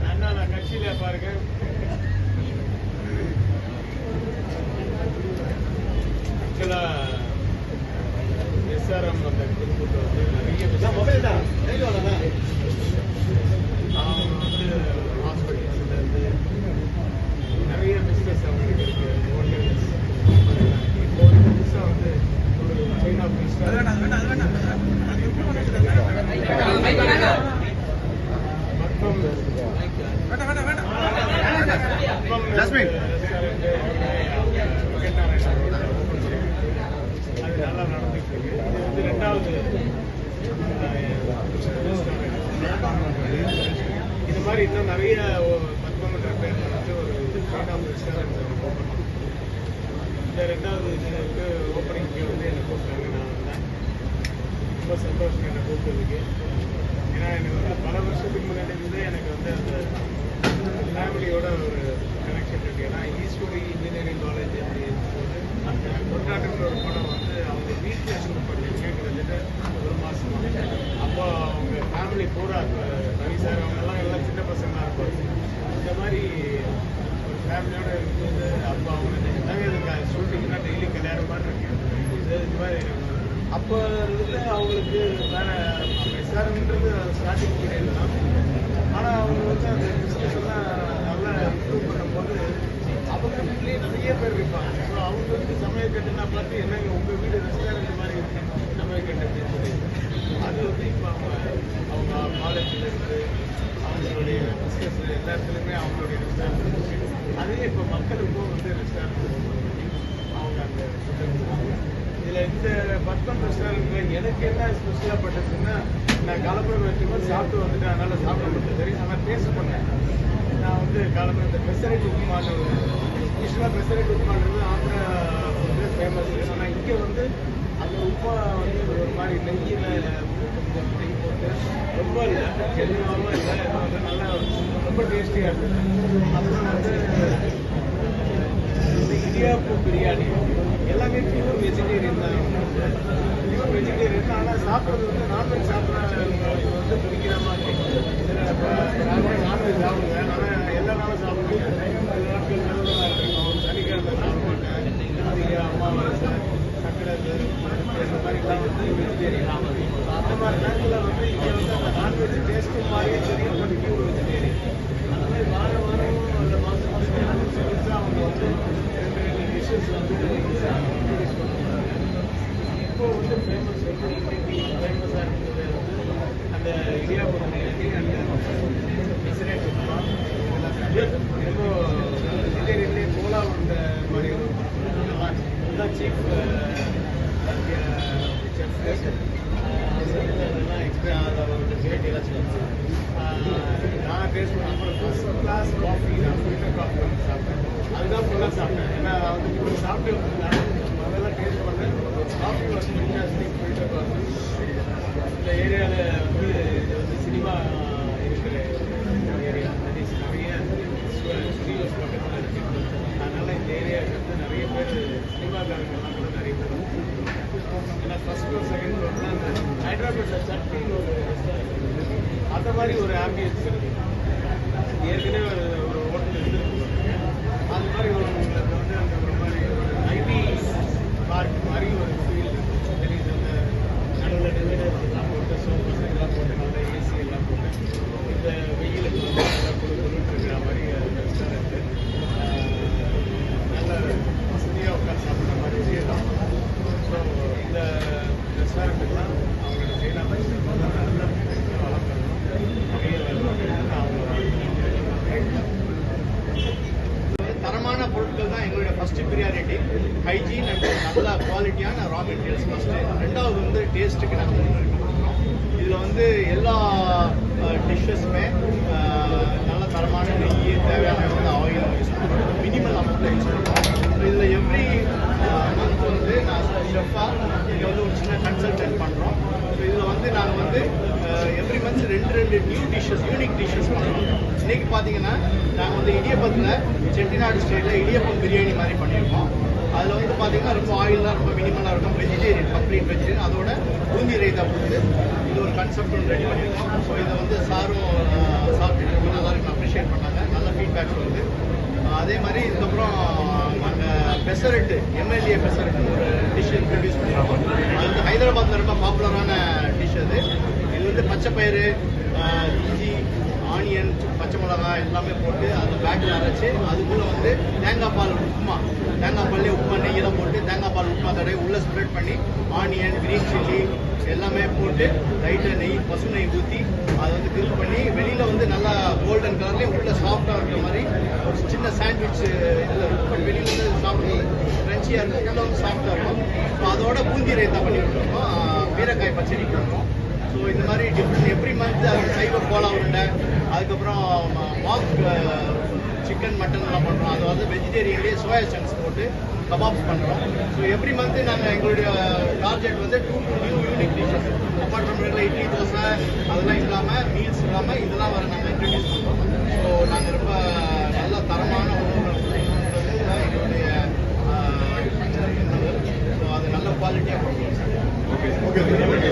அண்ணா நான் கட்சியில் பாருங்க ஆக்சுவலாக எஸ்ஆர்எம் அந்த குடும்பத்தை வந்து நிறைய அவங்க வந்து ஹாஸ்பிட்டல்ஸ்லேருந்து நிறைய பிஸ்னஸ் அவங்களுக்கு இருக்கு ஹோட்டல்ஸ். இப்போ ஒரு புதுசாக வந்து ஒரு செயின் ஆஃப் அது நல்லா நடந்துட்டு இருக்கு. இது வந்து ரெண்டாவது இது மாதிரி இன்னும் நிறைய 10 பேர்ல வந்து ஒரு செயின் ஆஃப் ரெஸ்டாரண்ட் ஓப்பன் பண்ணுவோம். இந்த ரெண்டாவது இதுக்கு ஓப்பனிங்க்கு வந்து என்னை கூப்பிட்டாங்க. நான் வந்தேன். ரொம்ப சந்தோஷம் என்னை கூப்பிட்டதுக்கு. ஏன்னா எனக்கு வந்து பல வருஷத்துக்கு முன்னாடி இருந்தே எனக்கு வந்து அந்த ஃபேமிலியோட ஒரு கனெக்ஷன் இருக்கு. ஏன்னா ஈஸ்வரி இன்ஜினியரிங் காலேஜ் இருக்கும்போது அந்த கொண்டாட்டன்ற ஒரு படம் வந்து அவங்க வீட்டில் ஷூட் பண்ணிருக்கேன் கிட்டத்தட்ட ஒரு மாசமா. அப்போ அவங்க ஃபேமிலி பூரா ரவி சார் அவங்கெல்லாம் எல்லாம் சின்ன பசங்களாக இருப்பாங்க. இந்த மாதிரி ஒரு ஃபேமிலியோட இருக்கும்போது அப்போ அவங்க எல்லாமே இதுக்கு ஷூட்டிங்னா டெய்லி கல்யாணம் மாதிரி இருக்கேன். இது மாதிரி அப்போ இருந்து அவங்களுக்கு வேற எஸ்ஆர்எம்ன்றது ஸ்டார்டிங் பீரியட் தான். ஆனால் அவங்க வந்து அந்த பிஸ்னஸ் எல்லாம் நல்லா இம்ப்ரூவ் பண்ணும்போது அவங்க வீட்லேயே நிறைய பேர் இருப்பாங்க. ஸோ அவங்க வந்து சமையல் கட்டுனா பார்த்து என்னங்க உங்கள் வீடு ரெஸ்டாரண்ட் மாதிரி இருக்கு சமையல் கட்டு அப்படின்னு சொல்லி அது வந்து இப்போ அவங்க காலேஜில் இருந்து அவங்களுடைய பிஸ்னஸ் எல்லா இடத்துலையுமே அவங்களுடைய ரெஸ்டாரண்ட் இருக்கு. அதே இப்போ மக்களுக்கும் வந்து ரெஸ்டாரண்ட் அவங்க அந்த இதில் இந்த பத்மன் ரெஸ்டாரண்ட்டில் எனக்கு என்ன ஸ்பெஷலாக பட்டுச்சுன்னா நான் காலம்பரம் வைக்கும்போது சாப்பிட்டு வந்துட்டு அதனால் சாப்பிட மட்டும் சரி ஆனால் டேஸ்ட் பண்ணேன். நான் வந்து காலம்பரம் இந்த பெசரைட் உப்புமான்னு யூஸ்வலாக பெசரைட் உப்புமான்றது ஆந்திரா வந்து ஃபேமஸ். ஆனால் இங்கே வந்து அந்த உப்புமா வந்து ஒரு மாதிரி நெய்யில் கொஞ்சம் நெய் போட்டு ரொம்ப இல்லை எதுவாகவும் இல்லை வந்து நல்லா ரொம்ப டேஸ்டியாக இருக்குது. அப்புறம் வந்து இந்த இடியாப்பு பிரியாணி எல்லாமே பியூர் வெஜிடேரியன் தான். பியூர் வெஜிடேரியன் தான். ஆனால் சாப்பிட்றது வந்து நான்வெஜ் சாப்பிட்றவங்களுக்கு வந்து பிடிக்கிற மாதிரி நான்வெஜ் சாப்பிடுவேன். ஆனால் எல்லா நாளும் சாப்பிடுவேன். சில நாட்கள் விரதமாக இருக்கணும். சனிக்கிழமை சாப்பிட மாட்டேன். அதிக அமாவாசை சக்கரத்து இந்த மாதிரிலாம் வந்து வெஜிடேரியன். அந்த மாதிரி நேரத்தில் வந்து இங்கே வந்து அந்த நான்வெஜ் டேஸ்ட்டு மாதிரியே தெரியும். But pure vegetarian. அந்த மாதிரி வாரம் வாரம் அந்த மாதம் மாதம் அவங்க வந்து டிஷ்ஷஸ் வந்து இன்ட்ரடியூஸ் பண்ணுவாங்க. இப்போ வந்து ஃபேமஸ் வந்து இன்னைக்கு ஃபேமஸாக இருக்கிறது வந்து அந்த இடியாப்பம் பிரியாணி அந்த பெசரேட் உப்புமா ரொம்ப வெஜிடேரியன்லேயே கோலா உருண்டை மாதிரி இதுதான் சீஃப் செஃப் அதெல்லாம் எக்ஸ்ட்ரா அவரோட டேஸ்ட் எல்லாம் நான் டேஸ்ட் பண்ணேன். அப்புறம் ஃபர்ஸ்ட் கிளாஸ் காஃபி நான் ஃபில்டர் காஃபி வந்து சாப்பிட்டேன். அதுதான் ஃபுல்லாக சாப்பிட்டேன். ஏன்னா வந்து இப்போ சாப்பிட்டு முதல்ல டேஸ்ட் பண்ணேன். காஃபி வந்து ஃபென்டாஸ்டிக் ஃபில்டர் காஃபி. இந்த ஏரியாவில் வந்து இது வந்து சினிமா இருக்கிற ஏரியா நிறைய ஸ்டுடியோஸ் பக்கத்தில் இருக்குது. அதனால் இந்த ஏரியாவுக்கு வந்து நிறைய பேர் சினிமாக்காரங்கெல்லாம் கூட நிறைய பேர் ஏன்னா ஃபர்ஸ்ட் ஃப்ளோர் செகண்ட் ஃப்ளோர்லாம் அந்த ஹைதராபாத் சட்னின்னு ஒரு ரெஸ்டாரண்ட் அந்த மாதிரி ஒரு ஆம்பியன்ஸ் இருக்குது. ஏற்கனவே ஒரு ஹோட்டல் இருந்துருக்கு. அது மாதிரி ஒரு உங்களுக்கு வந்து அந்த ஒரு மாதிரி ஒரு ஐடி பார்க் மாதிரி ஒரு ஃபீல் இருக்குது. தெரியுது அந்த நடுவில் டிவைடர்ஸ் எல்லாம் போட்டு சோஃபாஸ் எல்லாம் போட்டு நல்ல ஏசி எல்லாம் போட்டு இந்த வெயிலுக்கு நல்லா கொடுக்கணும்னு இருக்கிற மாதிரி ரெஸ்டாரண்ட்டு நல்ல வசதியாக உட்காந்து சாப்பிட்ற மாதிரி இடம். ஸோ இந்த ரெஸ்டாரண்ட்டுக்கெல்லாம் அவங்களோட சைனா நல்லா வளர்க்கணும். தரமான பொருட்கள் தான் எங்களுடைய ஃபர்ஸ்ட் ப்ரியாரிட்டி. ஹைஜீன் அண்ட் நல்ல குவாலிட்டியான ரா மெட்டீரியல்ஸ் ஃபர்ஸ்ட்டு. ரெண்டாவது வந்து டேஸ்ட்டுக்கு நாங்கள் முன்னுரிமை கொடுக்குறோம். இதில் வந்து எல்லா டிஷ்ஷஸுமே நல்ல தரமான நெய் தேவையான வந்து ஆயில் யூஸ் பண்ணுறோம். மினிமல் அமௌண்ட்டில் யூஸ் பண்ணுறோம். இதில் எவ்ரி மந்த் வந்து நான் ஷெஃபாக இங்கே வந்து ஒரு சின்ன கன்சல்டன்ட் பண்ணுறோம். ஸோ இதில் வந்து நாங்கள் வந்து எவ்ரி மந்த் ரெண்டு நியூ டிஷ்ஷஸ் யூனிக் டிஷ்ஷஸ் பண்ணுறோம். இன்றைக்கி பார்த்தீங்கன்னா நாங்கள் வந்து இடியப்பத்தில் செட்டிநாடு ஸ்டைலில் இடியப்பம் பிரியாணி மாதிரி பண்ணியிருக்கோம். அதில் வந்து பார்த்தீங்கன்னா ரொம்ப ஆயிலெலாம் ரொம்ப மினிமலாக இருக்கும். Vegetarian complete vegetarian. அதோட பூந்தி ரைத்தா கொடுத்து இது ஒரு கான்செப்ட் ஒன்று ரெடி பண்ணியிருக்கோம். ஸோ இதை வந்து சாரும் சாப்பிட்டுட்டு ரொம்ப நல்லா இருக்கு அப்ரிஷியேட் பண்ணாங்க. நல்ல ஃபீட்பேக்ஸ் வருது. அதே மாதிரி இதுக்கப்புறம் நாங்கள் பெசரட்டு எம்எல்ஏ பெசரட்டு ஒரு டிஷ் இன்ட்ரடியூஸ் பண்ணியிருக்கோம். அது வந்து ஹைதராபாத்தில் ரொம்ப பாப்புலரான டிஷ் அது. இது வந்து பச்சைப்பயிறு, இஞ்சி, ஆனியன், பச்சை மிளகாய் எல்லாமே போட்டு அந்த பேட்டில் அரைச்சி அதுக்குள்ளே வந்து தேங்காய் பால் உப்புமா, தேங்காய் பால்லேயே உப்புமா நெய்யெல்லாம் போட்டு தேங்காய் பால் உப்புமா தடவை உள்ளே ஸ்ப்ரெட் பண்ணி ஆனியன், கிரீன் சில்லி எல்லாமே போட்டு லைட்டாக நெய், பசு நெய் ஊற்றி அதை வந்து கிரில் பண்ணி வெளியில் வந்து நல்லா கோல்டன் கலர்லேயும் உள்ளே சாஃப்டாக இருக்கிற மாதிரி ஒரு சின்ன சாண்ட்விச் இதில் இருக்கும். பட் வெளியில் வந்து சாப்பிடுறது க்ரன்ச்சியாக இருக்கும், உள்ளே வந்து சாஃப்டாக இருக்கும். ஸோ அதோட பூந்தி ரைத்தா பண்ணி விட்டுருக்கோம், பீரக்காய் பச்சடி கொடுப்போம். ஸோ இந்த மாதிரி டிஃப்ரெண்ட் எவ்ரி மந்த் அது சைவ கோலா உருண்டை, அதுக்கப்புறம் மாக் சிக்கன் மட்டன்லாம் பண்ணுறோம். அது வந்து வெஜிடேரியன்லேயே சோயா சங்க்ஸ் போட்டு கபாப்ஸ் பண்ணுறோம். ஸோ எவ்ரி மந்த்து நாங்கள் எங்களுடைய டார்கெட் வந்து 2 new unique dishes apart from regular idli, dosa அதெல்லாம் இல்லாமல், மீல்ஸ் இல்லாமல் இதெல்லாம் வர நாங்கள் இன்ட்ரடியூஸ் பண்ணுறோம். ஸோ நாங்கள் ரொம்ப நல்ல தரமான உணவுகள் எங்களுடைய எண்ணங்கள். ஸோ அது நல்ல குவாலிட்டியாக பண்ணுறோம். ஓகே.